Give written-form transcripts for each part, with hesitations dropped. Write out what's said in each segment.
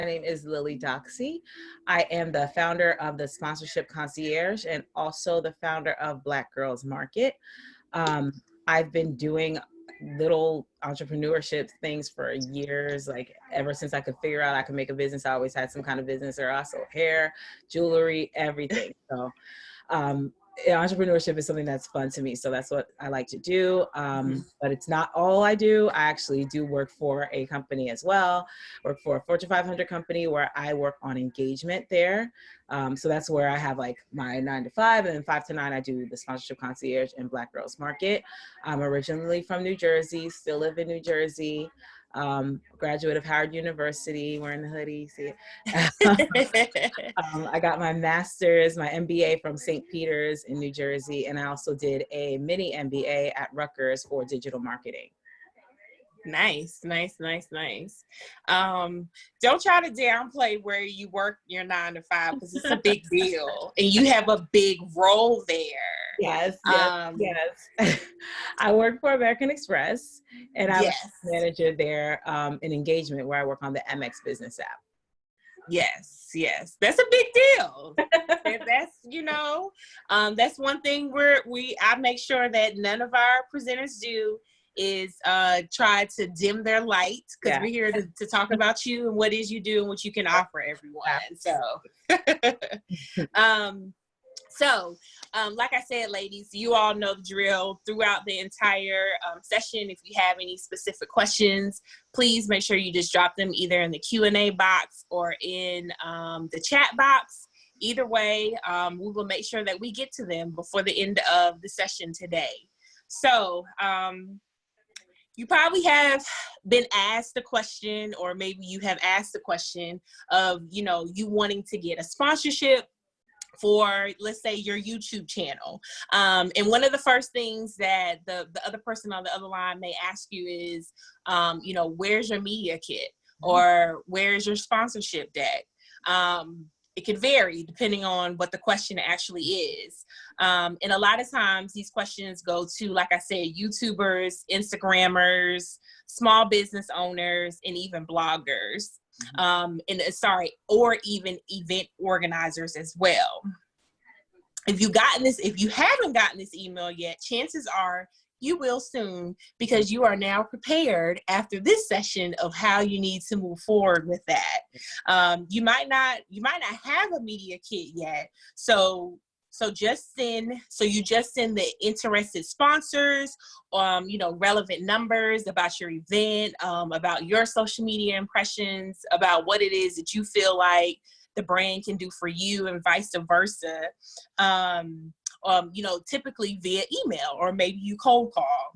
My name is Lily Doxy. I am the founder of the Sponsorship Concierge and also the founder of Black Girls Market. I've been doing little entrepreneurship things for years, like ever since I could figure out I could make a business. I always had some kind of business, or also hair, jewelry, everything. So entrepreneurship is something that's fun to me. So that's what I like to do. But it's not all I do. I actually do work for a company as well. Work for a Fortune 500 company where I work on engagement there. So that's where I have like my 9 to 5, and then 5 to 9, I do the Sponsorship Concierge and Black Girls Market. I'm originally from New Jersey, still live in New Jersey. Graduate of Howard University, wearing the hoodie, see it. I got my master's, my MBA from St. Peter's in New Jersey, and I also did a mini MBA at Rutgers for digital marketing. Nice. Don't try to downplay where you work your 9 to 5, because it's a big deal, and you have a big role there. Yes. I work for American Express, and I'm a manager there in engagement, where I work on the MX business app. Yes. That's a big deal. That's one thing I make sure that none of our presenters do is try to dim their light, because we're here to talk about you and what it is you do and what you can offer everyone. So like I said, ladies, you all know the drill. Throughout the entire session, if you have any specific questions, please make sure you just drop them either in the Q&A box or in the chat box. Either way, we will make sure that we get to them before the end of the session today. So you probably have been asked the question, or maybe you have asked the question of, you wanting to get a sponsorship for, let's say, your YouTube channel. And one of the first things that the other person on the other line may ask you is, where's your media kit? Or where's your sponsorship deck? It could vary depending on what the question actually is. And a lot of times these questions go to, like I said, YouTubers, Instagrammers, small business owners, and even bloggers. Or even event organizers as well. If you haven't gotten this email yet, chances are you will soon, because you are now prepared after this session of how you need to move forward with that. You might not have a media kit yet, so you just send the interested sponsors, relevant numbers about your event, about your social media impressions, about what it is that you feel like the brand can do for you, and vice versa. Typically via email, or maybe you cold call.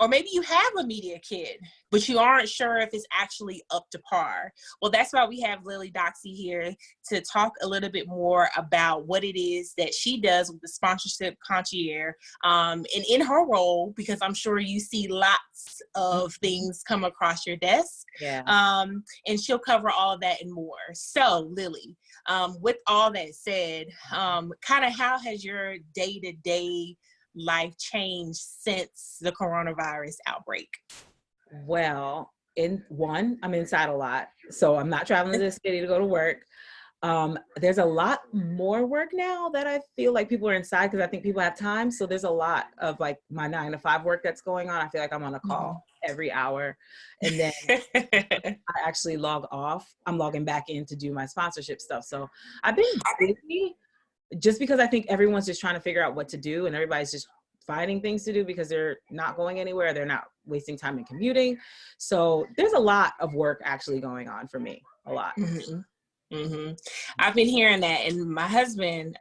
Or maybe you have a media kit, but you aren't sure if it's actually up to par. Well, that's why we have Lily Doxy here to talk a little bit more about what it is that she does with the Sponsorship Concierge, and in her role, because I'm sure you see lots of things come across your desk. And she'll cover all of that and more. So, Lily, with all that said, kind of how has your day-to-day life changed since the coronavirus outbreak? Well, I'm inside a lot, so I'm not traveling to the city to go to work. There's a lot more work now that I feel like people are inside, because I think people have time. So there's a lot of like my 9 to 5 work that's going on. I feel like I'm on a call every hour, and then I actually log off. I'm logging back in to do my sponsorship stuff. So I've been busy, just because I think everyone's just trying to figure out what to do, and everybody's just finding things to do because they're not going anywhere. They're not wasting time in commuting. So there's a lot of work actually going on for me, a lot. I've been hearing that. And my husband,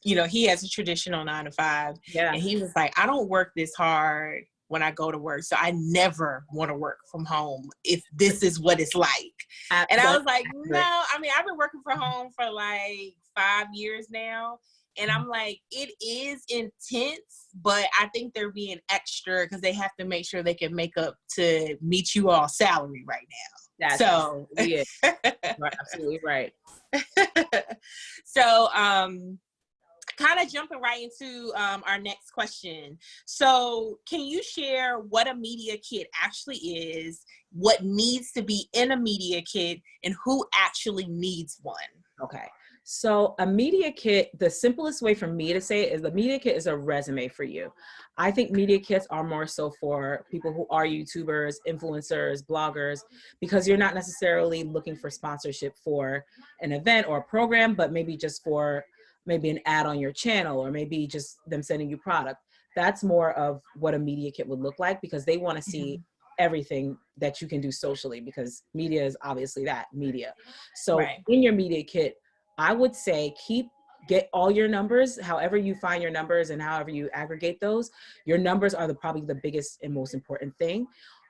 he has a traditional 9 to 5. And he was like, I don't work this hard when I go to work, so I never want to work from home if this is what it's like. And I was like, no, I've been working from home for like 5 years now. And I'm like, it is intense, but I think they're being extra because they have to make sure they can make up to meet you all salary right now. You're absolutely right. So, kind of jumping right into our next question. So can you share what a media kit actually is, what needs to be in a media kit, and who actually needs one? Okay. So a media kit, the simplest way for me to say it is the media kit is a resume for you. I think media kits are more so for people who are YouTubers, influencers, bloggers, because you're not necessarily looking for sponsorship for an event or a program, but maybe just for maybe an ad on your channel, or maybe just them sending you product. That's more of what a media kit would look like, because they want to see everything that you can do socially, because media is obviously that media. So Right. in your media kit, I would say get all your numbers, however you find your numbers and however you aggregate those. Your numbers are probably the biggest and most important thing.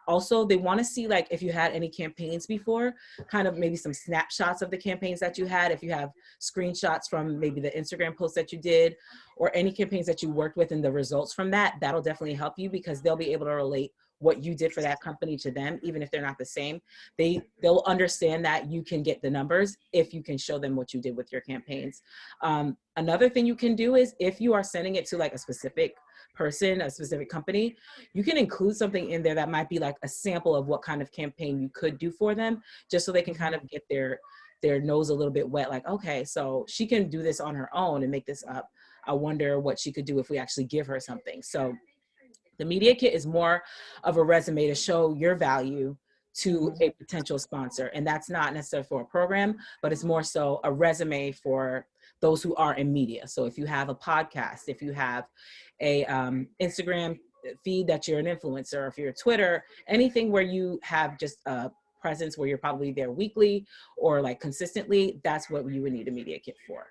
Also, they want to see, like, if you had any campaigns before, kind of maybe some snapshots of the campaigns that you had. If you have screenshots from maybe the Instagram post that you did, or any campaigns that you worked with and the results from that, that'll definitely help you, because they'll be able to relate what you did for that company to them, even if they're not the same. They'll understand that you can get the numbers if you can show them what you did with your campaigns. Another thing you can do is, if you are sending it to like a specific person, a specific company, you can include something in there that might be like a sample of what kind of campaign you could do for them, just so they can kind of get their nose a little bit wet. Like, okay, so she can do this on her own and make this up. I wonder what she could do if we actually give her something. So the media kit is more of a resume to show your value to a potential sponsor. And that's not necessarily for a program, but it's more so a resume for those who are in media. So if you have a podcast, if you have a Instagram feed that you're an influencer, if you're Twitter, anything where you have just a presence where you're probably there weekly or like consistently, that's what you would need a media kit for.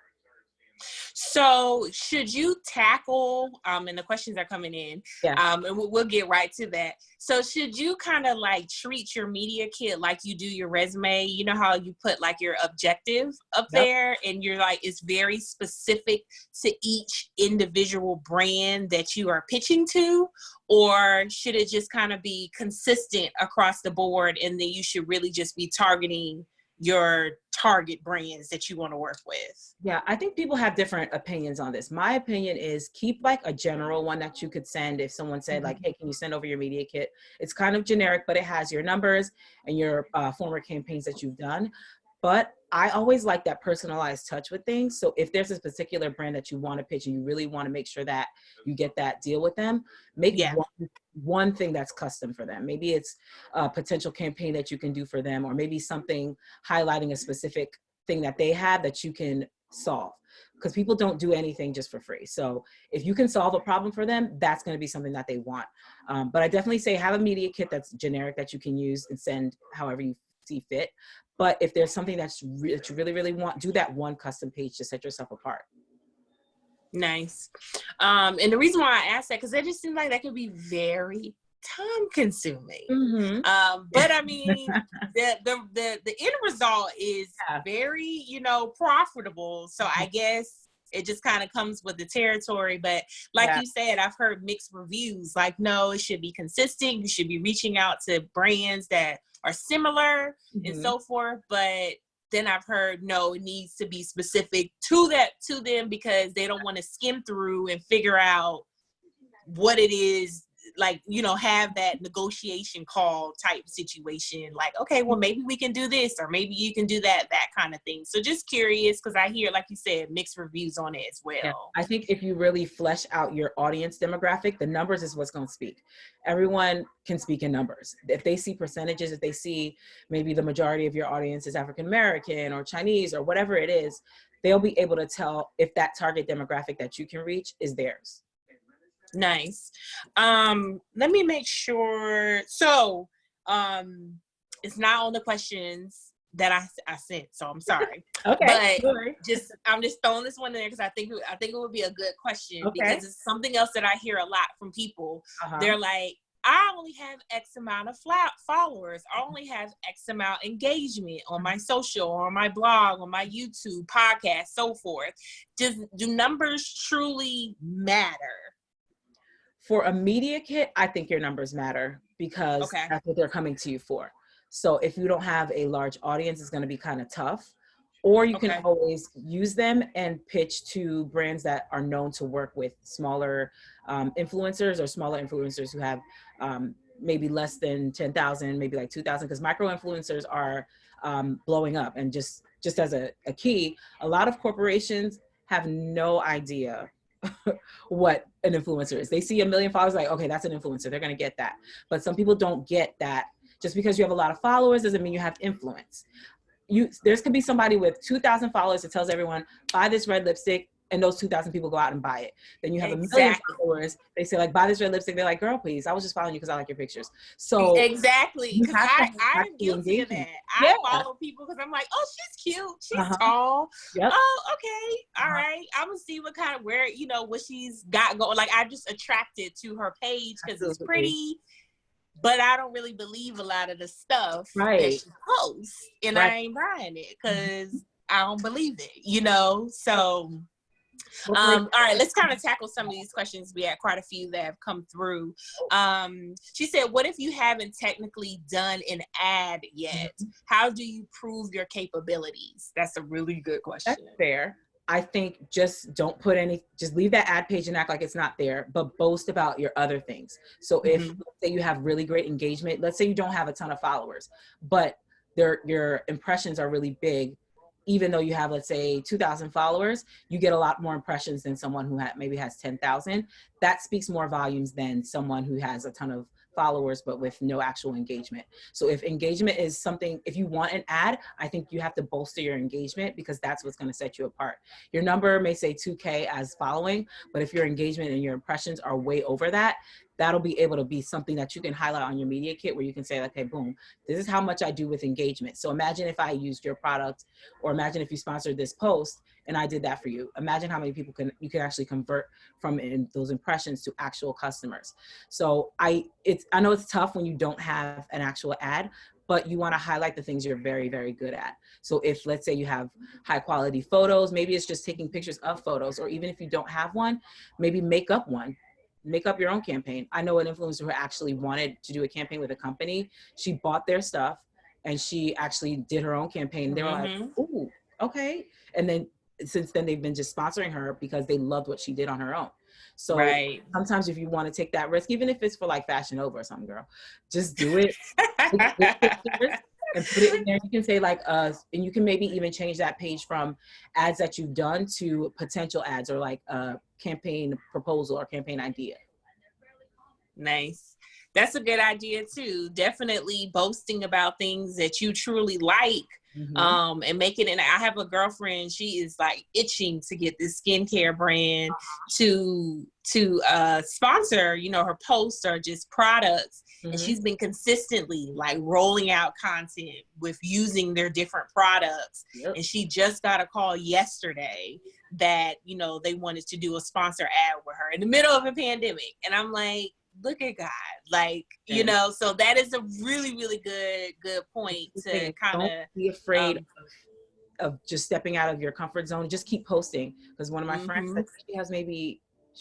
So should you tackle, and the questions are coming in, and we'll get right to that. So should you kind of like treat your media kit like you do your resume? You know how you put like your objective up there, and you're like, it's very specific to each individual brand that you are pitching to? Or should it just kind of be consistent across the board, and then you should really just be targeting your target brands that you want to work with? Yeah, I think people have different opinions on this. My opinion is keep like a general one that you could send if someone said like, hey, can you send over your media kit? It's kind of generic, but it has your numbers and your former campaigns that you've done. But I always like that personalized touch with things. So if there's a particular brand that you want to pitch and you really want to make sure that you get that deal with them, make one thing that's custom for them. Maybe it's a potential campaign that you can do for them, or maybe something highlighting a specific thing that they have that you can solve, because people don't do anything just for free. So if you can solve a problem for them, that's going to be something that they want. But I definitely say have a media kit that's generic that you can use and send however you see fit. But if there's something that you really, really want, do that one custom page to set yourself apart. Nice. And the reason why I asked that, because it just seems like that could be very time consuming. But I mean, the end result is very, profitable. So I guess it just kind of comes with the territory. But like you said, I've heard mixed reviews. Like, no, it should be consistent. You should be reaching out to brands that are similar and so forth. But then I've heard, no, it needs to be specific to them, because they don't want to skim through and figure out what it is, like, have that negotiation call type situation. Like, okay, well, maybe we can do this, or maybe you can do that kind of thing. So just curious, because I hear, like you said, mixed reviews on it as well. Yeah. I think if you really flesh out your audience demographic, the numbers is what's going to speak. Everyone can speak in numbers. If they see percentages, if they see maybe the majority of your audience is African-American or Chinese or whatever it is, they'll be able to tell if that target demographic that you can reach is theirs. Nice. Let me make sure. So, it's not on the questions that I sent, so I'm sorry. Okay. But I'm just throwing this one in there because I think it would be a good question, because it's something else that I hear a lot from people. They're like, I only have X amount of followers. I only have X amount engagement on my social, or on my blog, on my YouTube, podcast, so forth. Do numbers truly matter? For a media kit, I think your numbers matter, because that's what they're coming to you for. So if you don't have a large audience, it's going to be kind of tough. Or you can Okay. always use them and pitch to brands that are known to work with smaller influencers, or smaller influencers who have maybe less than 10,000, maybe like 2,000, because micro influencers are blowing up. And just as a key, a lot of corporations have no idea what an influencer is. They see 1 million followers, like, okay, that's an influencer, they're going to get that. But some people don't get that. Just because you have a lot of followers doesn't mean you have influence. There's could be somebody with 2,000 followers that tells everyone, buy this red lipstick, and those 2,000 people go out and buy it. Then you have 1 million followers, they say like, buy this red lipstick. They're like, girl, please, I was just following you because I like your pictures. So exactly, because I'm guilty of that. Yeah. I follow people because I'm like, oh, she's cute, she's tall. Yep. Oh, okay, all right, I'm gonna see what kind of what she's got going. Like, I'm just attracted to her page because it's pretty. But I don't really believe a lot of the stuff that she posts, and I ain't buying it because I don't believe it, So, all right, let's kind of tackle some of these questions. We had quite a few that have come through. She said, what if you haven't technically done an ad yet? How do you prove your capabilities? That's a really good question. That's fair. I think just don't put just leave that ad page and act like it's not there, but boast about your other things. So if let's say you have really great engagement, let's say you don't have a ton of followers, but your impressions are really big, even though you have, let's say 2,000 followers, you get a lot more impressions than someone who maybe has 10,000. That speaks more volumes than someone who has a ton of followers, but with no actual engagement. So if engagement is something, if you want an ad, I think you have to bolster your engagement, because that's what's going to set you apart. Your number may say 2K as following, but if your engagement and your impressions are way over that, that'll be able to be something that you can highlight on your media kit, where you can say, okay, boom, this is how much I do with engagement. So imagine if I used your product, or imagine if you sponsored this post and I did that for you. Imagine how many people you can actually convert from those impressions to actual customers. So I know it's tough when you don't have an actual ad, but you want to highlight the things you're very, very good at. So if, let's say you have high quality photos, maybe it's just taking pictures of photos, or even if you don't have one, maybe make up one. Make up your own campaign. I know an influencer who actually wanted to do a campaign with a company. She bought their stuff and she actually did her own campaign. They were like, ooh, okay. And then since then they've been just sponsoring her because they loved what she did on her own. So sometimes if you want to take that risk, even if it's for like Fashion Over or something, girl, just do it. And put it in there. You can say like and you can maybe even change that page from ads that you've done to potential ads, or like a campaign proposal or campaign idea. Nice. That's a good idea too. Definitely boasting about things that you truly like. And making it. I have a girlfriend, she is like itching to get this skincare brand to sponsor, her posts or just products. And she's been consistently like rolling out content with using their different products. And she just got a call yesterday that, they wanted to do a sponsor ad with her in the middle of a pandemic. And I'm like, look at God, like, so that is a really, really good point to kind of be afraid of just stepping out of your comfort zone. Just keep posting. Because one of my friends, she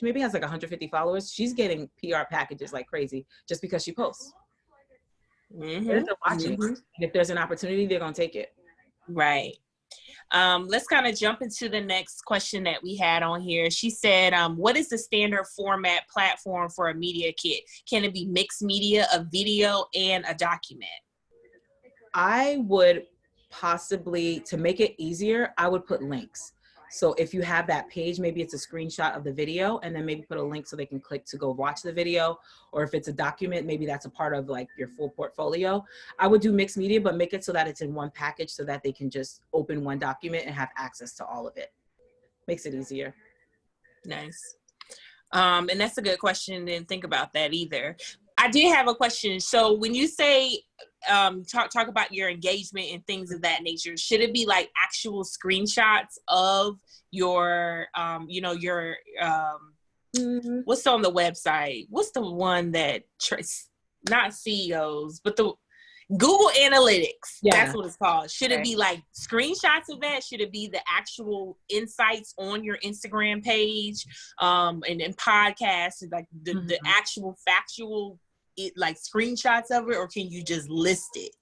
maybe has like 150 followers. She's getting PR packages like crazy just because she posts. They're watching. And if there's an opportunity, they're going to take it. Right. Let's kind of jump into the next question that we had on here. She said, what is the standard format platform for a media kit? Can it be mixed media, a video, and a document? I would possibly, to make it easier, I would put links. So if you have that page, maybe it's a screenshot of the video, and then maybe put a link so they can click to go watch the video. Or if it's a document, maybe that's a part of like your full portfolio. I would do mixed media, but make it so that it's in one package so that they can just open one document and have access to all of it. Makes it easier. Nice. And that's a good question. Didn't think about that either. I did have a question. So when you say talk about your engagement and things of that nature, should it be like actual screenshots of your what's on the website? What's the one that not CEOs, but the Google Analytics? That's what it's called. Should it be like screenshots of that? Should it be the actual insights on your Instagram page, and podcasts, like the actual factual like screenshots of it, or can you just list it?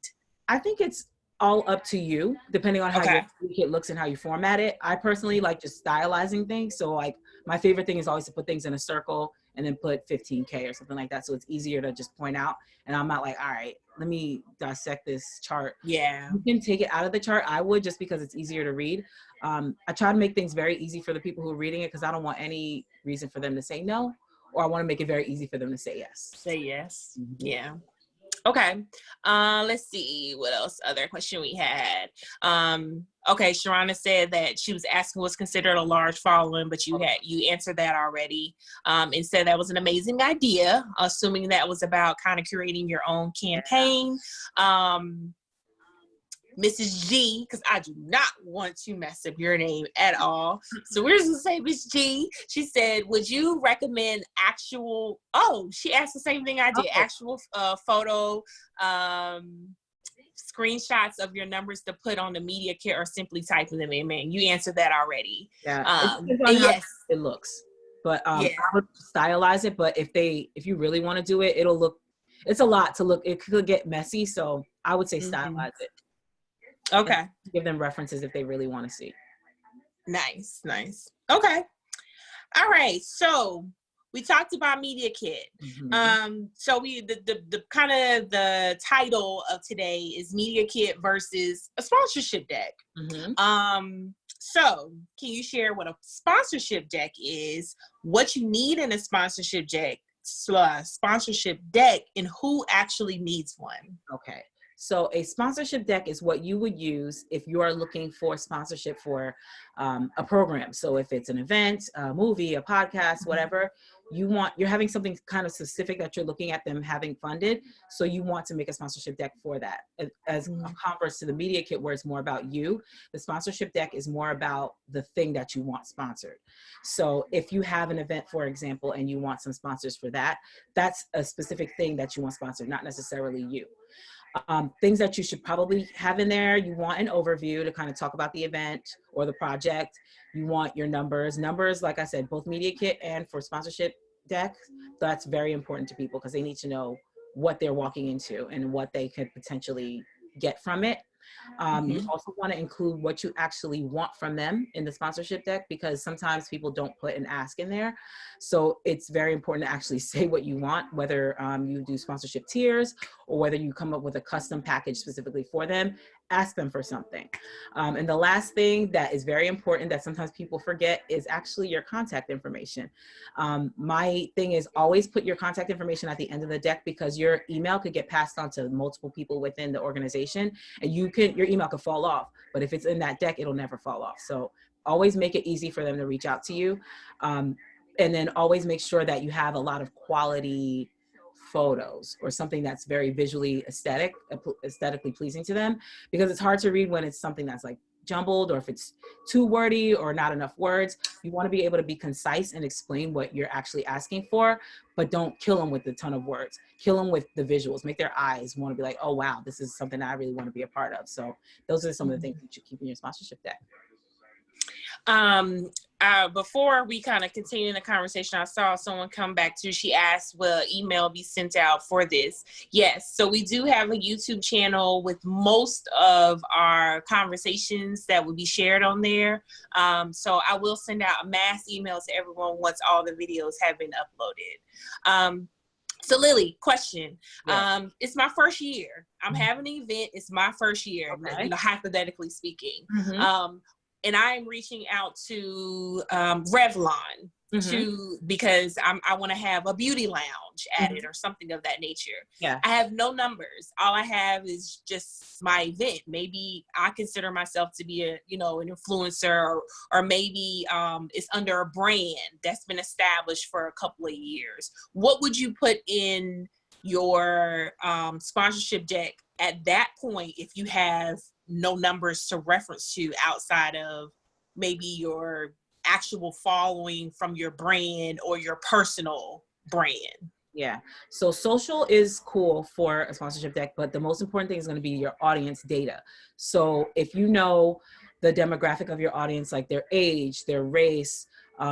I think it's all up to you, depending on how your Okay. kit looks and how you format it. I personally like just stylizing things. So like my favorite thing is always to put things in a circle and then put 15K or something like that. So it's easier to just point out. And I'm not like, all right, let me dissect this chart. Yeah. You can take it out of the chart. I would, just because it's easier to read. I try to make things very easy for the people who are reading it, because I don't want any reason for them to say no, or I want to make it very easy for them to say yes. Say yes. Mm-hmm. Yeah. Okay. Let's see what else. Other question we had. Okay, Sharana said that she was asking what's considered a large following, but you answered that already. And said that was an amazing idea, assuming that was about kind of curating your own campaign. Mrs. G, because I do not want to mess up your name at all. So we're just gonna say Miss G. She said, would you recommend actual, she asked the same thing I did, actual photo, screenshots of your numbers to put on the media kit, or simply typing them in? Man, you answered that already. Yeah, it depends on how it looks. But I would stylize it, but if you really want to do it, it's a lot to look, it could get messy. So I would say stylize it. Okay. And give them references if they really want to see. Nice. Okay. All right. So we talked about media kit. Mm-hmm. So the kind of the title of today is media kit versus a sponsorship deck. Mm-hmm. So can you share what a sponsorship deck is, what you need in a sponsorship deck, and who actually needs one? Okay. So a sponsorship deck is what you would use if you are looking for sponsorship for a program. So if it's an event, a movie, a podcast, whatever, you're having something kind of specific that you're looking at them having funded. So you want to make a sponsorship deck for that. As converse to the media kit, where it's more about you, the sponsorship deck is more about the thing that you want sponsored. So if you have an event, for example, and you want some sponsors for that, that's a specific thing that you want sponsored, not necessarily you. Things that you should probably have in there: you want an overview to kind of talk about the event or the project. You want your numbers, like I said, both media kit and for sponsorship deck. That's very important to people, because they need to know what they're walking into and what they could potentially get from it. You also want to include what you actually want from them in the sponsorship deck, because sometimes people don't put an ask in there. So it's very important to actually say what you want, whether you do sponsorship tiers or whether you come up with a custom package specifically for them. Ask them for something. And the last thing that is very important that sometimes people forget is actually your contact information. My thing is always put your contact information at the end of the deck, because your email could get passed on to multiple people within the organization, and your email could fall off. But if it's in that deck, it'll never fall off. So always make it easy for them to reach out to you. And then always make sure that you have a lot of quality photos or something that's very visually aesthetically pleasing to them, because it's hard to read when it's something that's like jumbled, or if it's too wordy or not enough words. You want to be able to be concise and explain what you're actually asking for, but don't kill them with a ton of words. Kill them with the visuals. Make their eyes want to be like, oh wow, this is something I really want to be a part of. So those are some of the things that you keep in your sponsorship deck. Before we kind of continue the conversation, I saw someone come back to, she asked, will email be sent out for this? Yes. So we do have a YouTube channel with most of our conversations that will be shared on there. So I will send out a mass email to everyone once all the videos have been uploaded. So Lily, question. Yes. It's my first year. I'm having an event. It's my first year, okay. Hypothetically speaking. And I'm reaching out to Revlon because I want to have a beauty lounge at it or something of that nature. Yeah. I have no numbers. All I have is just my event. Maybe I consider myself to be an influencer, or maybe it's under a brand that's been established for a couple of years. What would you put in your sponsorship deck at that point if you have no numbers to reference to outside of maybe your actual following from your brand or your personal brand? Yeah. So social is cool for a sponsorship deck, but the most important thing is going to be your audience data. So if you know the demographic of your audience, like their age, their race,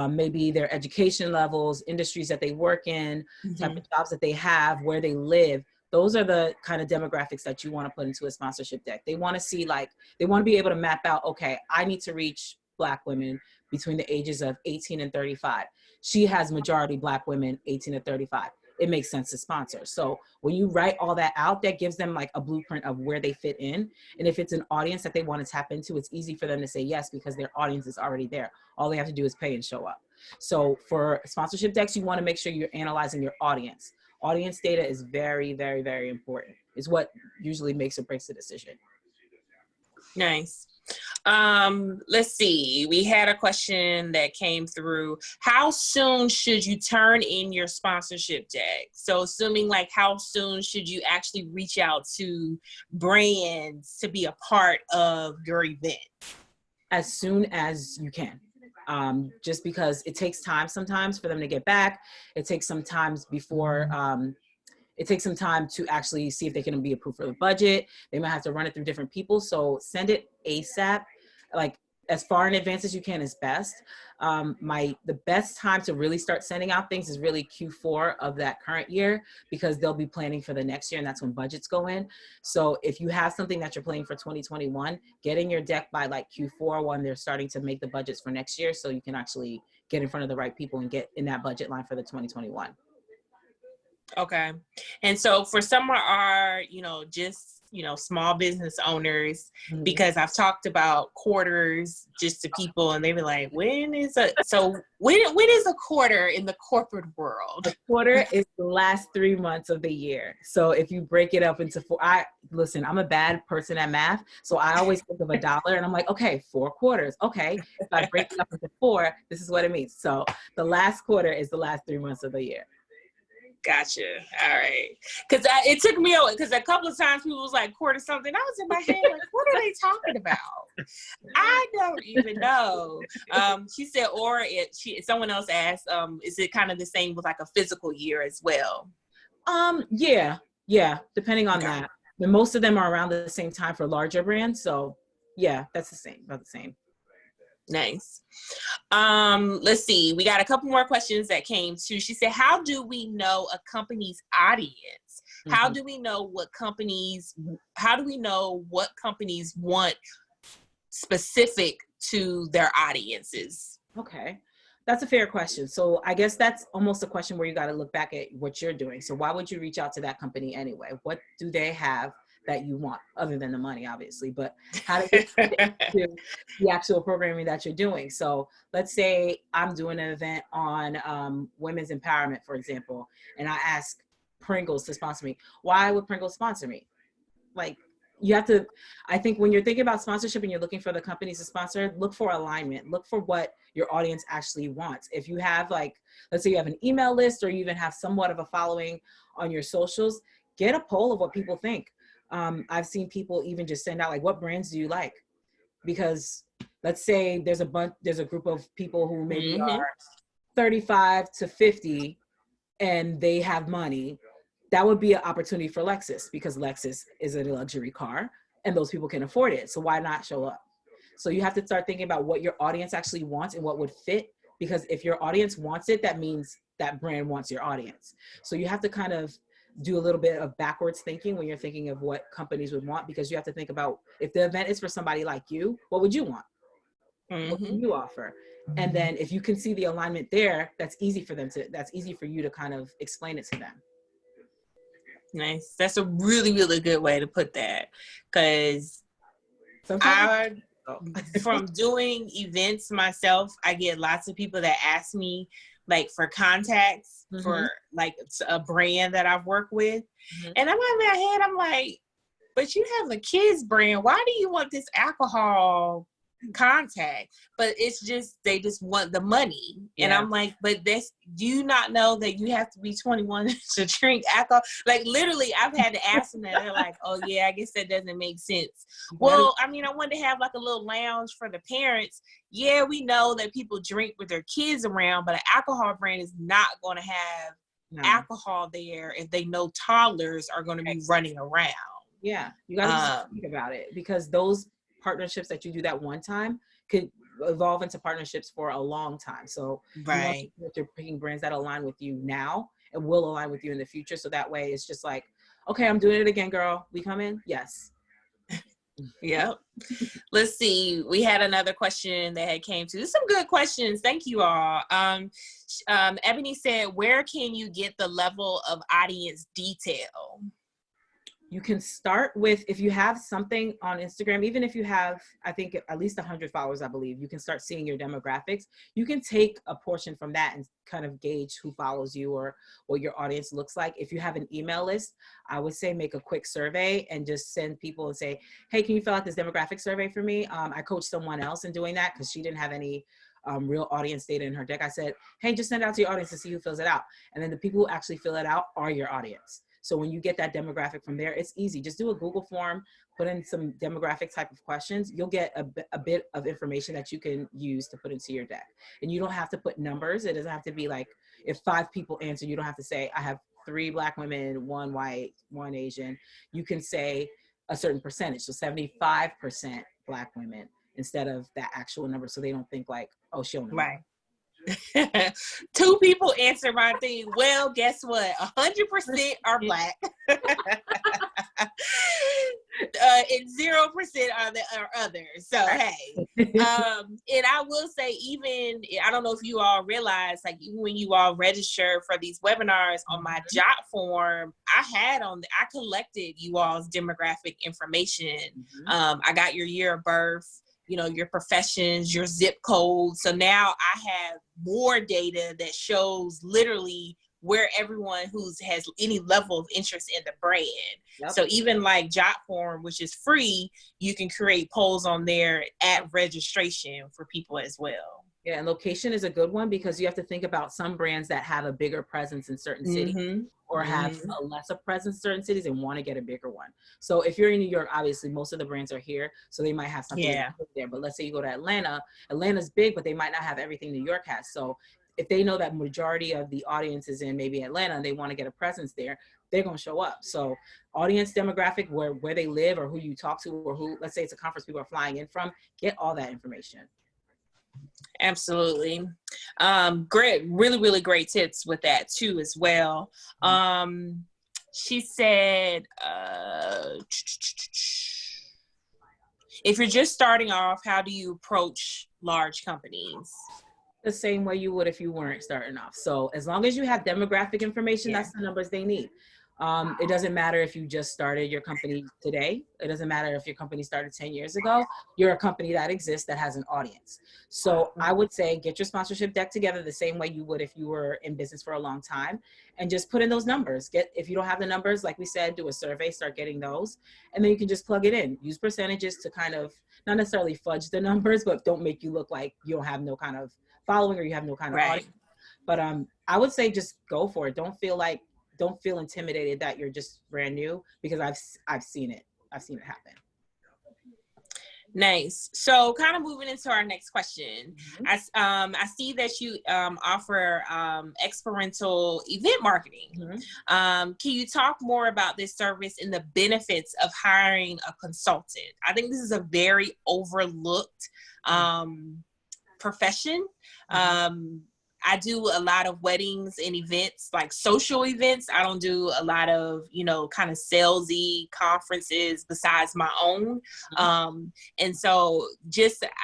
maybe their education levels, industries that they work in, type of jobs that they have, where they live, those are the kind of demographics that you want to put into a sponsorship deck. They want to see, like, they want to be able to map out, okay, I need to reach Black women between the ages of 18 and 35. She has majority Black women 18 to 35. It makes sense to sponsor. So when you write all that out, that gives them like a blueprint of where they fit in. And if it's an audience that they want to tap into, it's easy for them to say yes because their audience is already there. All they have to do is pay and show up. So for sponsorship decks, you want to make sure you're analyzing your audience. Audience data is very, very, very important. It's what usually makes or breaks a decision. Nice. Let's see. We had a question that came through. How soon should you turn in your sponsorship deck? So assuming like how soon should you actually reach out to brands to be a part of your event? As soon as you can. Just because it takes time sometimes for them to get back. It takes some time before, it takes some time to actually see if they can be approved for the budget. They might have to run it through different people. So send it ASAP, like as far in advance as you can is best. The best time to really start sending out things is really Q4 of that current year, because they'll be planning for the next year and that's when budgets go in. So if you have something that you're planning for 2021, get in your deck by like Q4 when they're starting to make the budgets for next year, so you can actually get in front of the right people and get in that budget line for the 2021. Okay. And so for some of our, just, small business owners, because I've talked about quarters just to people and they were like, when is a quarter in the corporate world? A quarter is the last 3 months of the year. So if you break it up into four, I'm a bad person at math. So I always think of a dollar and I'm like, okay, 4 quarters. Okay. If I break it up into 4, this is what it means. So the last quarter is the last 3 months of the year. Gotcha. All right. Because it took me a while, because a couple of times people was like quarter something. I was in my head like, what are they talking about? I don't even know. She said, someone else asked, is it kind of the same with like a physical year as well? Yeah, depending on that. But most of them are around the same time for larger brands. So yeah, that's about the same. Nice. Let's see. We got a couple more questions that came too. She said, how do we know a company's audience? How do we know what companies want specific to their audiences? Okay. That's a fair question. So I guess that's almost a question where you got to look back at what you're doing. So why would you reach out to that company anyway? What do they have that you want, other than the money, obviously, but how do they fit into the actual programming that you're doing? So let's say I'm doing an event on women's empowerment, for example, and I ask Pringles to sponsor me. Why would Pringles sponsor me? Like, you have to, I think when you're thinking about sponsorship and you're looking for the companies to sponsor, look for alignment, look for what your audience actually wants. If you have like, let's say you have an email list or you even have somewhat of a following on your socials, get a poll of what people think. I've seen people even just send out like, what brands do you like? Because let's say there's a group of people who maybe are 35 to 50 and they have money. That would be an opportunity for Lexus, because Lexus is a luxury car and those people can afford it. So why not show up? So you have to start thinking about what your audience actually wants and what would fit, because if your audience wants it, that means that brand wants your audience. So you have to kind of do a little bit of backwards thinking when you're thinking of what companies would want, because you have to think about, if the event is for somebody like you, what would you want? What can you offer? And then if you can see the alignment there, that's easy for you to kind of explain it to them. Nice. That's a really, really good way to put that. Because from doing events myself, I get lots of people that ask me like for contacts for like a brand that I've worked with. And I'm in my head, I'm like, but you have a kids brand. Why do you want this alcohol contact? But it's just, they just want the money. And I'm like, but do you not know that you have to be 21 to drink alcohol? Like literally I've had to ask them that. They're like, oh yeah, I guess that doesn't make sense. Well, I mean, I wanted to have like a little lounge for the parents. Yeah, we know that people drink with their kids around, but an alcohol brand is not going to have alcohol there if they know toddlers are going to be running around. Yeah, you got to think about it, because those partnerships that you do that one time could evolve into partnerships for a long time. So you're picking brands that align with you now and will align with you in the future. So that way it's just like, Okay, I'm doing it again, girl. We come in? Yes. Yep. Let's see. We had another question that had came to. Some good questions. Thank you all. Ebony said, where can you get the level of audience detail? You can start with, if you have something on Instagram, even if you have, I think at least 100 followers, I believe, you can start seeing your demographics. You can take a portion from that and kind of gauge who follows you or what your audience looks like. If you have an email list, I would say make a quick survey and just send people and say, hey, can you fill out this demographic survey for me? I coached someone else in doing that because she didn't have any real audience data in her deck. I said, hey, just send it out to your audience to see who fills it out. And then the people who actually fill it out are your audience. So when you get that demographic from there, it's easy. Just do a Google form, put in some demographic type of questions. You'll get a bit of information that you can use to put into your deck. And you don't have to put numbers. It doesn't have to be like, if 5 people answer, you don't have to say, I have 3 Black women, 1 white, 1 Asian. You can say a certain percentage. So 75% Black women instead of that actual number. So they don't think like, oh, she only right. 2 people answer my thing. Well, guess what? 100% are Black. And 0% are others. So, hey. And I will say, even, I don't know if you all realize, like, even when you all register for these webinars on my job form, I collected you all's demographic information. I got your year of birth, you know, your professions, your zip code. So now I have more data that shows literally where everyone has any level of interest in the brand. Yep. So even like Jotform, which is free, you can create polls on there at registration for people as well. Yeah, and location is a good one because you have to think about some brands that have a bigger presence in certain cities or have a lesser presence in certain cities and want to get a bigger one. So if you're in New York, obviously most of the brands are here, so they might have something there. But let's say you go to Atlanta, Atlanta's big, but they might not have everything New York has. So if they know that majority of the audience is in maybe Atlanta and they want to get a presence there, they're going to show up. So audience demographic, where they live or who you talk to or who, let's say it's a conference people are flying in from, get all that information. Absolutely. Great. Really, really great tips with that too, as well. She said, if you're just starting off, how do you approach large companies? The same way you would if you weren't starting off. So as long as you have demographic information, that's the numbers they need. It doesn't matter if you just started your company today. It doesn't matter if your company started 10 years ago. You're a company that exists that has an audience. So I would say get your sponsorship deck together the same way you would if you were in business for a long time, and just put in those numbers. If you don't have the numbers, like we said, do a survey, start getting those, and then you can just plug it in. Use percentages to kind of not necessarily fudge the numbers, but don't make you look like you don't have no kind of following or you have no kind of audience. But I would say just go for it. Don't feel intimidated that you're just brand new, because I've seen it. I've seen it happen. Nice. So kind of moving into our next question. I see that you offer experiential event marketing. Can you talk more about this service and the benefits of hiring a consultant? I think this is a very overlooked profession. I do a lot of weddings and events, like social events. I don't do a lot of, kind of salesy conferences besides my own. And so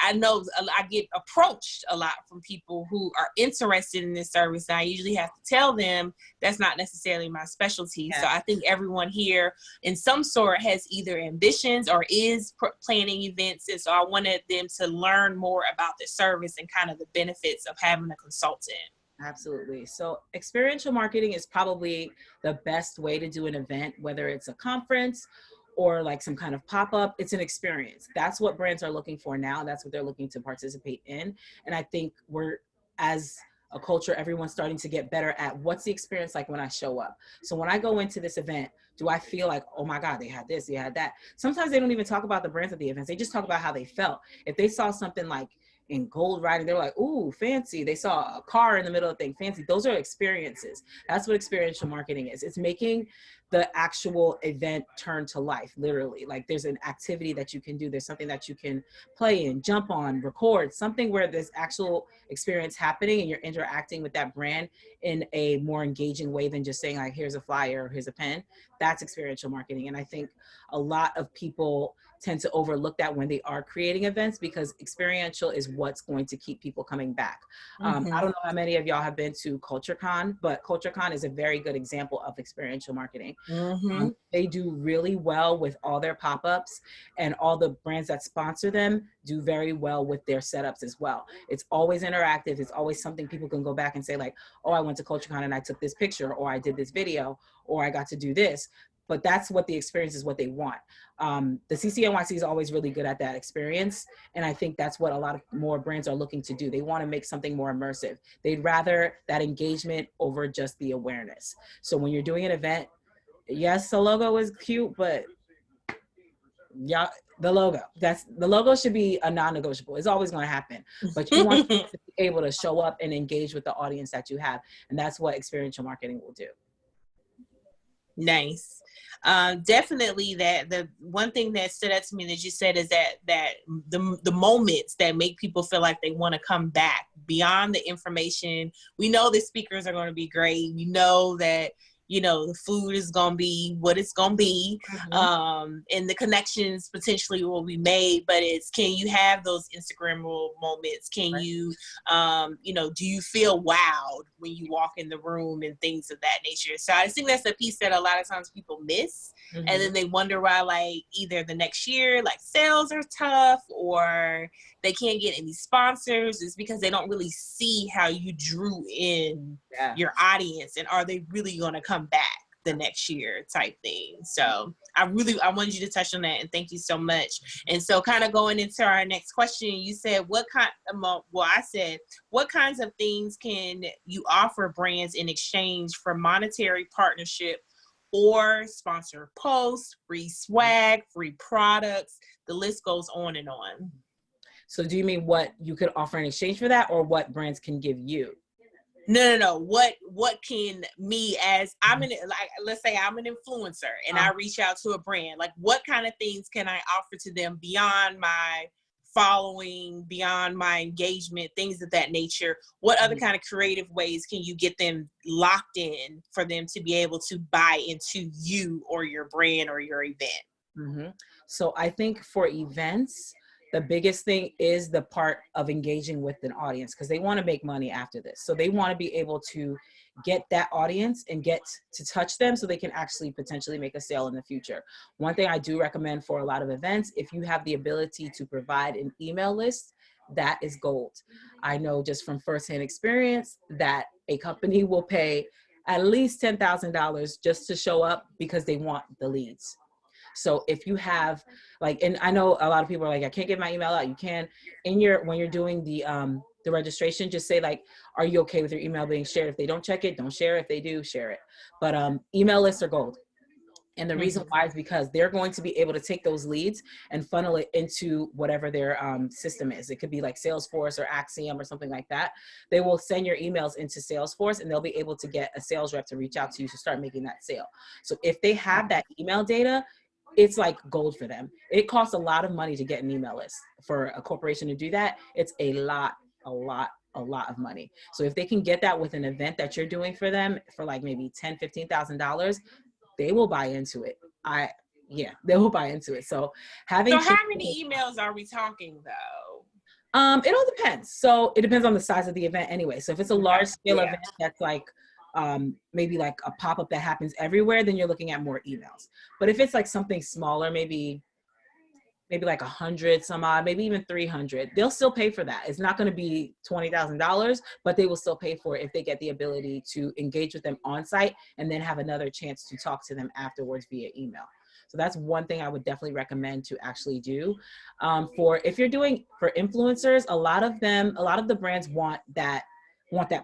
I know I get approached a lot from people who are interested in this service. And I usually have to tell them that's not necessarily my specialty. So I think everyone here in some sort has either ambitions or is planning events. And so I wanted them to learn more about the service and kind of the benefits of having a consultant. Absolutely. So experiential marketing is probably the best way to do an event, whether it's a conference or like some kind of pop-up. It's an experience. That's what brands are looking for now. That's what they're looking to participate in. And I think as a culture, everyone's starting to get better at what's the experience like when I show up. So when I go into this event, do I feel like, oh my God, they had this, they had that? Sometimes they don't even talk about the brands at the events. They just talk about how they felt. If they saw something like in gold writing, they're like, ooh, fancy. They saw a car in the middle of the thing, fancy. Those are experiences. That's what experiential marketing is. It's making the actual event turned to life, literally. Like there's an activity that you can do. There's something that you can play in, jump on, record, something where there's actual experience happening and you're interacting with that brand in a more engaging way than just saying like, here's a flyer or here's a pen. That's experiential marketing. And I think a lot of people tend to overlook that when they are creating events, because experiential is what's going to keep people coming back. I don't know how many of y'all have been to CultureCon, but CultureCon is a very good example of experiential marketing. They do really well with all their pop-ups, and all the brands that sponsor them do very well with their setups as well. It's always interactive. It's always something people can go back and say like, oh, I went to CultureCon and I took this picture, or I did this video, or I got to do this. But that's what the experience is, what they want. The CCNYC is always really good at that experience. And I think that's what a lot of more brands are looking to do. They want to make something more immersive. They'd rather that engagement over just the awareness. So when you're doing an event, yes, the logo is cute, but yeah, the logo should be a non-negotiable. It's always going to happen, but you want to be able to show up and engage with the audience that you have. And that's what experiential marketing will do. Nice. Definitely that the one thing that stood out to me that you said is that the moments that make people feel like they want to come back beyond the information. We know the speakers are going to be great. We know that, you know, the food is going to be what it's going to be, and the connections potentially will be made, but it's, can you have those Instagrammable moments? Can you, you know, do you feel wowed when you walk in the room and things of that nature? So I think that's a piece that a lot of times people miss. And then they wonder why, like, either the next year, like, sales are tough, or they can't get any sponsors. It's because they don't really see how you drew in your audience, and are they really going to come back the next year type thing. So I wanted you to touch on that, and thank you so much. And so kind of going into our next question, you said I said, what kinds of things can you offer brands in exchange for monetary partnership or sponsor posts, free swag, free products? The list goes on and on. So do you mean what you could offer in exchange for that, or what brands can give you? No. What can me, as I'm an, like, let's say I'm an influencer and I reach out to a brand, like, what kind of things can I offer to them beyond my following, beyond my engagement, things of that nature? What other kind of creative ways can you get them locked in for them to be able to buy into you or your brand or your event? So I think for events, the biggest thing is the part of engaging with an audience, because they want to make money after this. So they want to be able to get that audience and get to touch them so they can actually potentially make a sale in the future. One thing I do recommend for a lot of events, if you have the ability to provide an email list, that is gold. I know just from firsthand experience that a company will pay at least $10,000 just to show up because they want the leads. So if you have, like, and I know a lot of people are like, I can't get my email out. You can, when you're doing the registration, just say like, are you okay with your email being shared? If they don't check it, don't share it. If they do, share it. But email lists are gold. And the reason why is because they're going to be able to take those leads and funnel it into whatever their system is. It could be like Salesforce or Axiom or something like that. They will send your emails into Salesforce, and they'll be able to get a sales rep to reach out to you to start making that sale. So if they have that email data, it's like gold for them. It costs a lot of money to get an email list. For a corporation to do that, it's a lot of money. So if they can get that with an event that you're doing for them for like maybe $10,000, $15,000, they will buy into it. They will buy into it. So how many emails are we talking though? It all depends. So it depends on the size of the event anyway. So if it's a large scale event that's like maybe like a pop-up that happens everywhere, then you're looking at more emails. But if it's like something smaller, maybe like 100 some odd, maybe even 300, they'll still pay for that. It's not going to be $20,000, but they will still pay for it if they get the ability to engage with them on site and then have another chance to talk to them afterwards via email. So that's one thing I would definitely recommend to actually do. If you're doing for influencers, a lot of the brands want that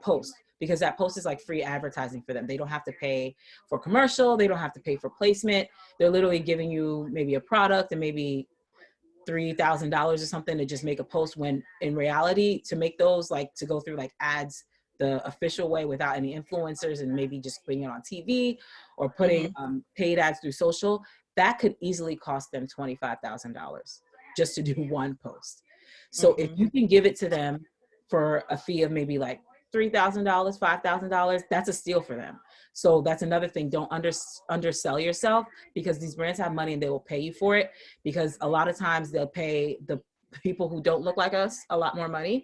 post, because that post is like free advertising for them. They don't have to pay for commercial. They don't have to pay for placement. They're literally giving you maybe a product and maybe $3,000 or something to just make a post, when in reality, to make those, like, to go through like ads, the official way without any influencers and maybe just putting it on TV or putting paid ads through social, that could easily cost them $25,000 just to do one post. So if you can give it to them for a fee of maybe like $3,000, $5,000, that's a steal for them. So that's another thing. Don't undersell yourself, because these brands have money and they will pay you for it, because a lot of times they'll pay the people who don't look like us a lot more money,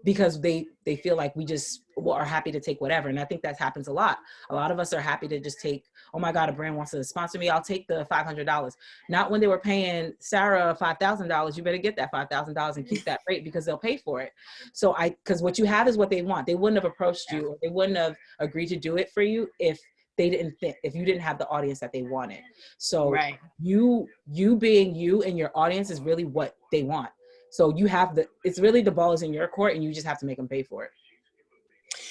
because they feel like we just are happy to take whatever. And I think that happens a lot. A lot of us are happy to just take, oh my God, a brand wants to sponsor me, I'll take the $500. Not when they were paying Sarah $5,000. You better get that $5,000 and keep that rate, because they'll pay for it. So because what you have is what they want. They wouldn't have approached you, or they wouldn't have agreed to do it for you if they didn't think, if you didn't have the audience that they wanted. So you being you and your audience is really what they want. So you have it's really, the ball is in your court, and you just have to make them pay for it.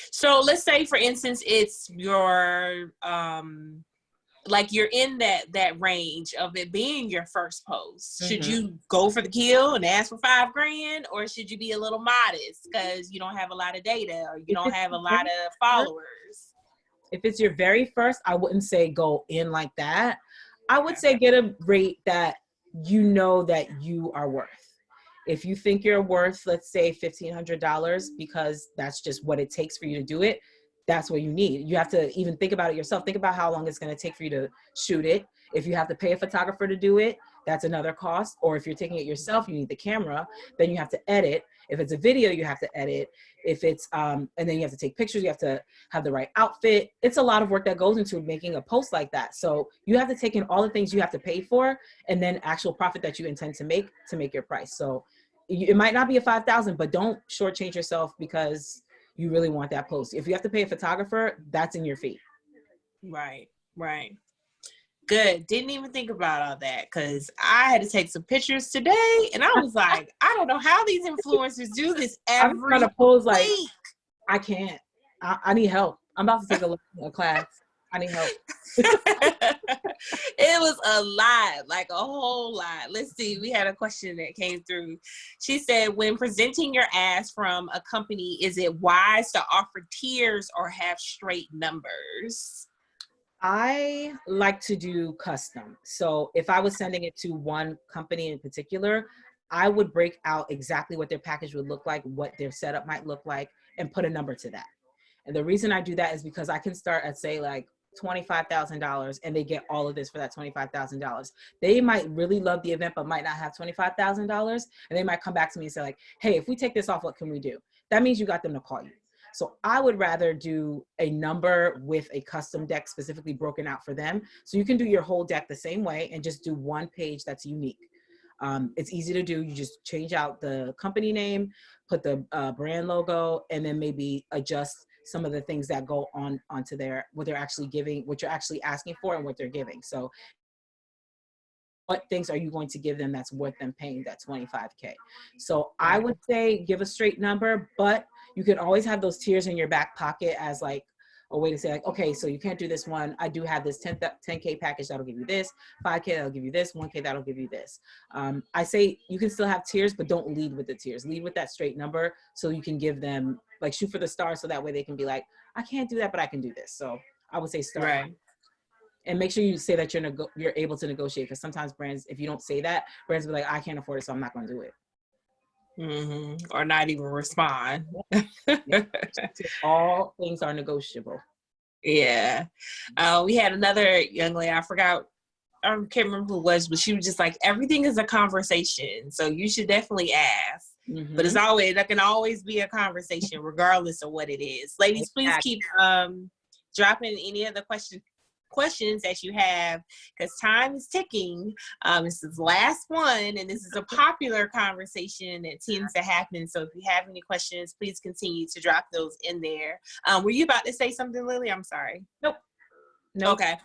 So let's say, for instance, it's your, like you're in that range of it being your first post. Should you go for the kill and ask for $5,000, or should you be a little modest because you don't have a lot of data, or you don't have a lot of followers? If it's your very first, I wouldn't say go in like that. I would say get a rate that you know that you are worth. If you think you're worth, let's say $1,500, because that's just what it takes for you to do it, that's what you need. You have to even think about it yourself. Think about how long it's going to take for you to shoot it. If you have to pay a photographer to do it, that's another cost. Or if you're taking it yourself, you need the camera, then you have to edit. If it's a video, you have to edit. If it's, and then you have to take pictures, you have to have the right outfit. It's a lot of work that goes into making a post like that. So you have to take in all the things you have to pay for, and then actual profit that you intend to make your price. So it might not be a 5,000, but don't shortchange yourself because you really want that post. If you have to pay a photographer, that's in your fee. Right. Good. Didn't even think about all that, because I had to take some pictures today, and I was like, I don't know how these influencers do this every I'm trying to pose week. Like, I can't. I need help. I'm about to take a class. I need help. It was a lot, like a whole lot. Let's see. We had a question that came through. She said, when presenting your ads from a company, is it wise to offer tiers or have straight numbers? I like to do custom. So if I was sending it to one company in particular, I would break out exactly what their package would look like, what their setup might look like, and put a number to that. And the reason I do that is because I can start at, say, like $25,000, and they get all of this for that $25,000. They might really love the event, but might not have $25,000. And they might come back to me and say like, hey, if we take this off, what can we do? That means you got them to call you. So I would rather do a number with a custom deck specifically broken out for them. So you can do your whole deck the same way and just do one page that's unique. It's easy to do. You just change out the company name, put the brand logo, and then maybe adjust some of the things that go onto what they're actually giving, what you're actually asking for, and what they're giving. So what things are you going to give them that's worth them paying that $25K? So I would say give a straight number, but you can always have those tiers in your back pocket as like a way to say like, okay, so you can't do this one. I do have this 10K package that'll give you this, 5K that'll give you this, 1K that'll give you this. I say you can still have tiers, but don't lead with the tiers. Lead with that straight number so you can give them, like, shoot for the stars, so that way they can be like, I can't do that, but I can do this. So I would say start. Right. And make sure you say that you're able to negotiate, because sometimes brands, if you don't say that, brands will be like, I can't afford it, so I'm not going to do it. Or not even respond. All things are negotiable. Yeah. We had another young lady, I can't remember who it was, but she was just like, everything is a conversation. So you should definitely ask. But that can always be a conversation regardless of what it is. Ladies, please keep dropping any of the questions that you have, because time is ticking. This is the last one, and this is a popular conversation that tends to happen. So if you have any questions, please continue to drop those in there. Were you about to say something, Lily? I'm sorry. Nope. Okay.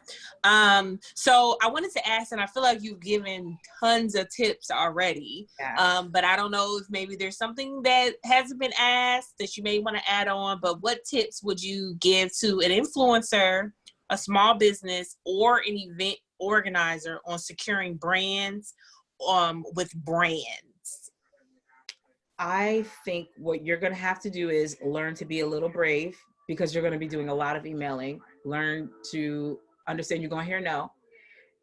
So I wanted to ask, and I feel like you've given tons of tips already, but I don't know if maybe there's something that hasn't been asked that you may want to add on. But what tips would you give to an influencer, a small business, or an event organizer on securing brands with brands? I think what you're going to have to do is learn to be a little brave, because you're going to be doing a lot of emailing. Learn to understand you're going to hear no,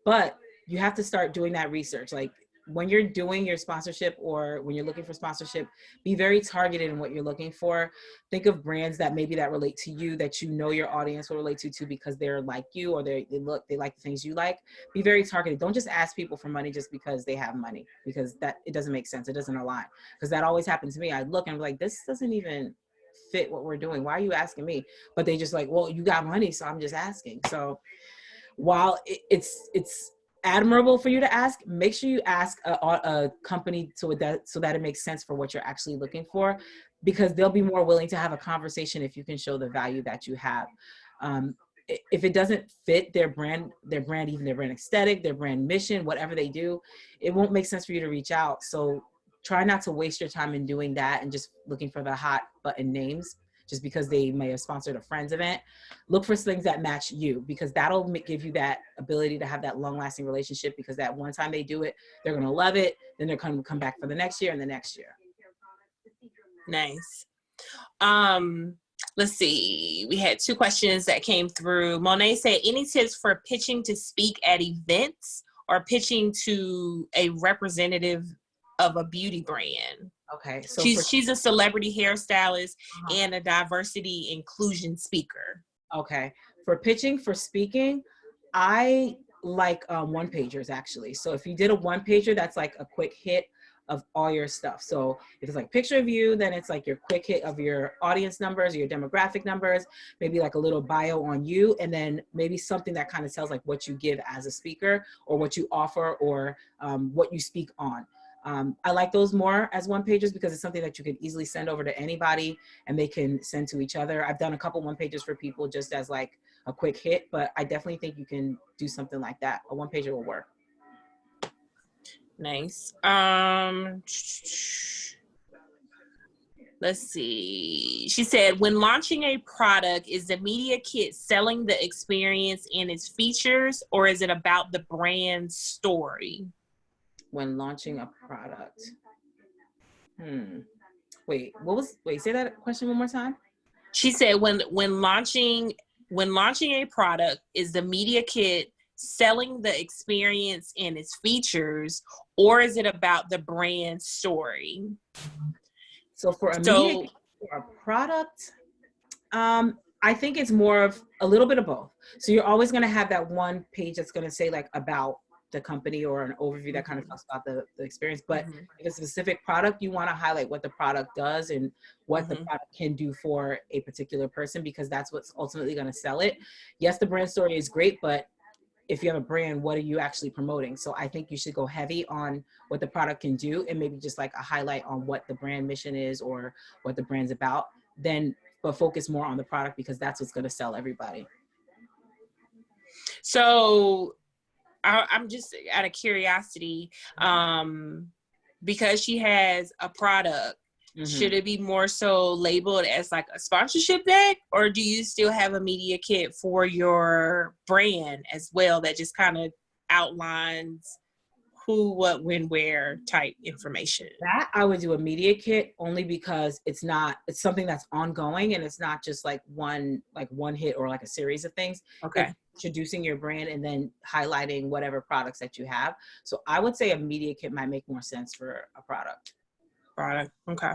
but you have to start doing that research. Like when you're doing your sponsorship or when you're looking for sponsorship, be very targeted in what you're looking for. Think of brands that maybe that relate to you, that you know your audience will relate to too, because they're like you, or they like the things you like. Be very targeted. Don't just ask people for money just because they have money, because that it doesn't make sense. It doesn't align. Because that always happened to me. I look and I'm like, this doesn't even fit what we're doing. Why are you asking me? But they just like, well, you got money, so I'm just asking. So while it's admirable for you to ask, make sure you ask a company so that it makes sense for what you're actually looking for, because they'll be more willing to have a conversation if you can show the value that you have. If it doesn't fit their brand, even their brand aesthetic, their brand mission, whatever they do, it won't make sense for you to reach out. So try not to waste your time in doing that and just looking for the hot button names just because they may have sponsored a friend's event. Look for things that match you, because that'll give you that ability to have that long-lasting relationship, because that one time they do it, they're going to love it. Then they're going to come back for the next year and the next year. Nice. Let's see. We had 2 questions that came through. Monet said, any tips for pitching to speak at events or pitching to a representative of a beauty brand? Okay. So she's a celebrity hairstylist and a diversity inclusion speaker. Okay. For pitching, for speaking, I like one pagers actually. So if you did a one pager, that's like a quick hit of all your stuff. So if it's like picture of you, then it's like your quick hit of your audience numbers, your demographic numbers, maybe like a little bio on you, and then maybe something that kind of tells like what you give as a speaker, or what you offer, or what you speak on. I like those more as one pages, because it's something that you can easily send over to anybody and they can send to each other. I've done a couple one pages for people just as like a quick hit, but I definitely think you can do something like that. A one pager will work. Nice. Let's see. She said, when launching a product, is the media kit selling the experience and its features, or is it about the brand story? When launching a product. Wait, say that question one more time. She said, when launching a product, is the media kit selling the experience and its features, or is it about the brand story? So for a media kit or a product, I think it's more of a little bit of both. So you're always going to have that one page that's going to say like about the company or an overview that kind of talks about the experience. But if it's a specific product, you want to highlight what the product does and what the product can do for a particular person, because that's what's ultimately going to sell it. Yes, the brand story is great, but if you have a brand, what are you actually promoting? So I think you should go heavy on what the product can do, and maybe just like a highlight on what the brand mission is or what the brand's about, but focus more on the product, because that's what's going to sell everybody. So I'm just out of curiosity, because she has a product, should it be more so labeled as like a sponsorship deck, or do you still have a media kit for your brand as well that just kind of outlines who, what, when, where type information? That I would do a media kit, only because it's something that's ongoing, and it's not just like one hit or like a series of things. Okay. It's introducing your brand and then highlighting whatever products that you have. So I would say a media kit might make more sense for a product. Okay.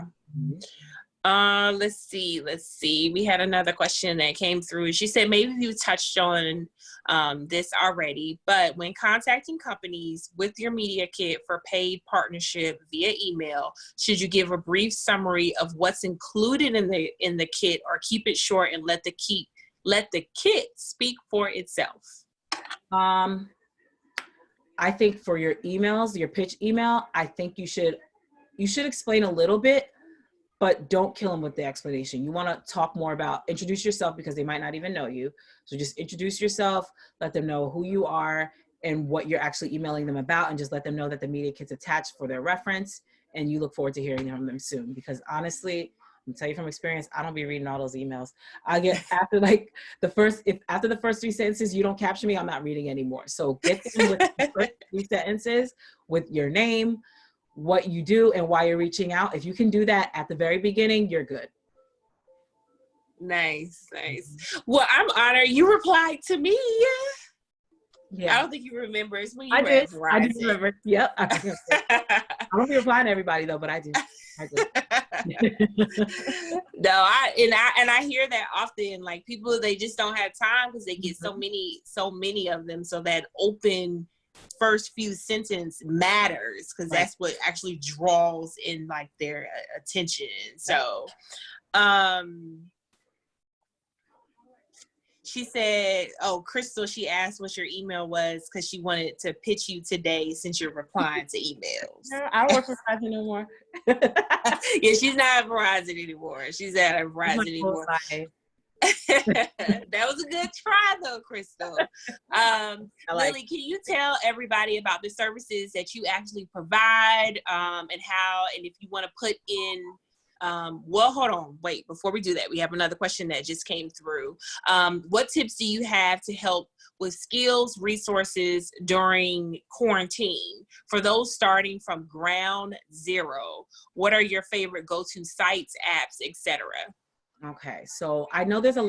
Let's see. We had another question that came through. She said, maybe you touched on this already, but when contacting companies with your media kit for paid partnership via email, should you give a brief summary of what's included in the kit, or keep it short and let the kit speak for itself? I think for your emails, your pitch email, I think you should explain a little bit, but don't kill them with the explanation. You want to talk more about, introduce yourself, because they might not even know you. So just introduce yourself, let them know who you are and what you're actually emailing them about, and just let them know that the media kit's attached for their reference, and you look forward to hearing from them soon. Because honestly, I'm tell you from experience, I don't be reading all those emails. I get after the first 3 sentences you don't capture me, I'm not reading anymore. So get them with the first 3 sentences with your name, what you do and why you're reaching out. If you can do that at the very beginning, you're good. Nice. Well, I'm honored you replied to me. Yeah. I don't think you remember. It's when you were did. at Verizon. I do remember. Yep. I remember. I don't be replying to everybody though, but I do. No, I hear that often. Like people, they just don't have time because they get so many of them. So that open first few sentence matters because that's what actually draws in like their attention. So, she said, oh, Crystal, she asked what your email was because she wanted to pitch you today since you're replying to emails. I don't work for Verizon no more. Yeah, she's not at Verizon anymore. She's at a Verizon anymore. That was a good try though, Crystal. Lily, can you tell everybody about the services that you actually provide and if you want to put in well, hold on, wait, before we do that, we have another question that just came through. What tips do you have to help with skills, resources during quarantine? For those starting from ground zero, what are your favorite go-to sites, apps, etc.? Okay, so I know there's a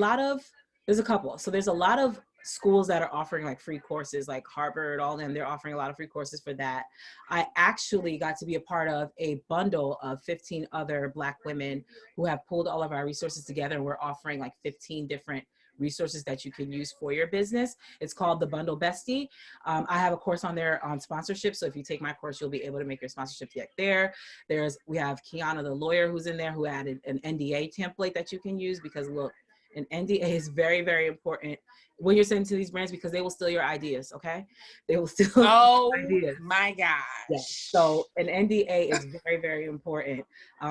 couple. So there's a lot of schools that are offering like free courses, like Harvard, all of them, they're offering a lot of free courses for that. I actually got to be a part of a bundle of 15 other Black women who have pulled all of our resources together, and we're offering like 15 different resources that you can use for your business. It's called the Bundle Bestie. I have a course on there on sponsorship. So if you take my course, you'll be able to make your sponsorship get there. We have Kiana, the lawyer, who's in there, who added an NDA template that you can use, because look, an NDA is very, very important when you're sending to these brands, because they will steal your ideas. Okay. They will steal ideas. My gosh. Yes. So an NDA is very, very important.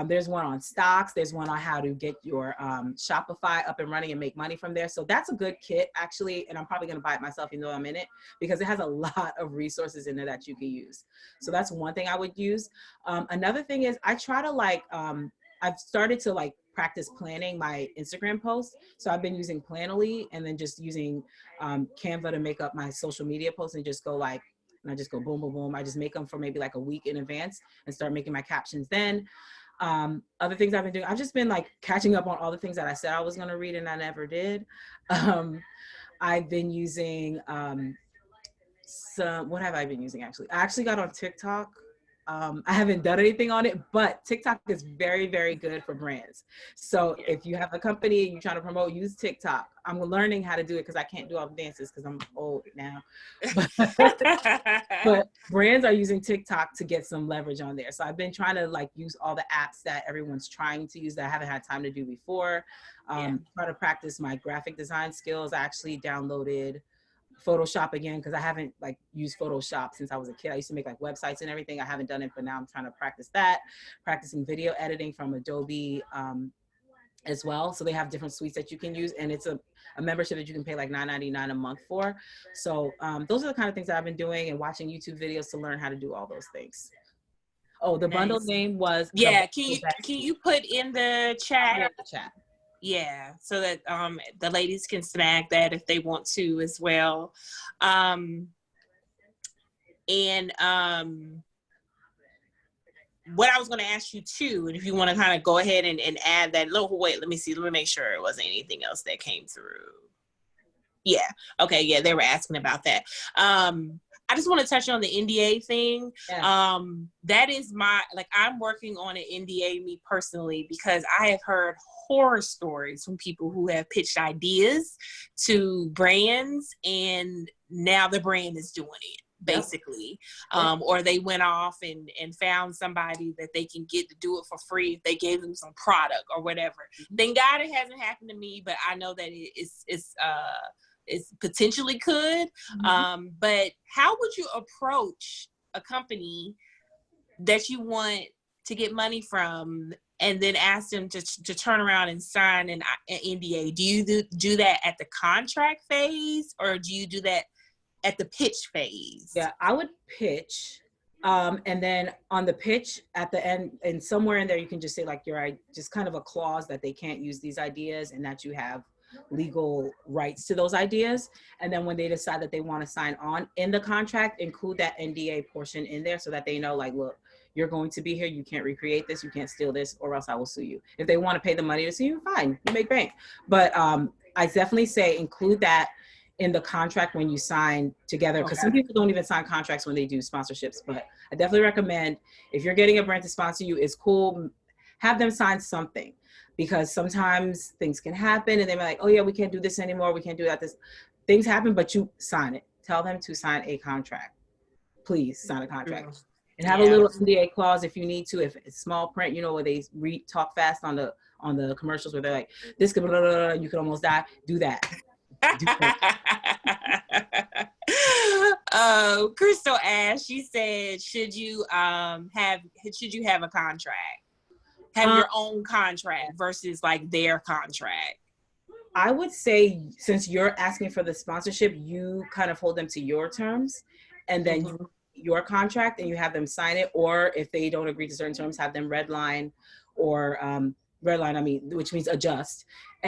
There's one on stocks. There's one on how to get your Shopify up and running and make money from there. So that's a good kit actually. And I'm probably going to buy it myself, even though I'm in it, because it has a lot of resources in there that you can use. So that's one thing I would use. Another thing is I try to I've started to practice planning my Instagram posts. So I've been using Planoly and then just using Canva to make up my social media posts, and just go and I just go boom, boom, boom. I just make them for maybe a week in advance and start making my captions then. Other things I've been doing, I've just been catching up on all the things that I said I was going to read and I never did. I've been using what have I been using actually? I actually got on TikTok. I haven't done anything on it, but TikTok is very, very good for brands. So if you have a company and you're trying to promote, use TikTok. I'm learning how to do it because I can't do all the dances because I'm old now. But brands are using TikTok to get some leverage on there. So I've been trying to use all the apps that everyone's trying to use that I haven't had time to do before. Try to practice my graphic design skills. I actually downloaded Photoshop again because I haven't used Photoshop since I was a kid. I used to make websites and everything. I haven't done it, but now I'm trying to practice that. Practicing video editing from Adobe as well. So they have different suites that you can use, and it's a membership that you can pay $9.99 a month for. So those are the kind of things that I've been doing, and watching YouTube videos to learn how to do all those things. Oh, the bundle name was can you put in the chat? Yeah, the chat. Yeah, so that the ladies can snag that if they want to as well. And what I was going to ask you too, and if you want to kind of go ahead and add that little, wait, let me make sure it wasn't anything else that came through. Yeah. Okay. Yeah. They were asking about that. I just want to touch on the NDA thing. Yeah. That is I'm working on an NDA, me personally, because I have heard horror stories from people who have pitched ideas to brands and now the brand is doing it, basically. Yep. Or they went off and found somebody that they can get to do it for free if they gave them some product or whatever. Thank God it hasn't happened to me, but I know that it's potentially could. Mm-hmm. But how would you approach a company that you want to get money from and then ask them to turn around and sign an NDA? Do you do that at the contract phase, or do you do that at the pitch phase? Yeah, I would pitch. And then on the pitch at the end, and somewhere in there, you can just say just kind of a clause that they can't use these ideas and that you have legal rights to those ideas. And then when they decide that they want to sign on in the contract, include that NDA portion in there so that they know look, you're going to be here. You can't recreate this. You can't steal this, or else I will sue you. If they want to pay the money to sue you, fine, you make bank. But I definitely say include that in the contract when you sign together, because some people don't even sign contracts when they do sponsorships. But I definitely recommend, if you're getting a brand to sponsor you, it's cool, have them sign something, because sometimes things can happen and they're like, oh yeah, we can't do this anymore, we can't do that. This things happen, but you sign it. Tell them to sign a contract. Please sign a contract. And have a little NDA clause if you need to. If it's small print, you know, where they talk fast on the commercials where they're like, this could blah, blah, blah, you could almost die. Do that. Crystal asked, she said, should you have a contract? Have your own contract versus like their contract? I would say, since you're asking for the sponsorship, you kind of hold them to your terms, and then your contract, and you have them sign it. Or if they don't agree to certain terms, have them redline, or which means adjust.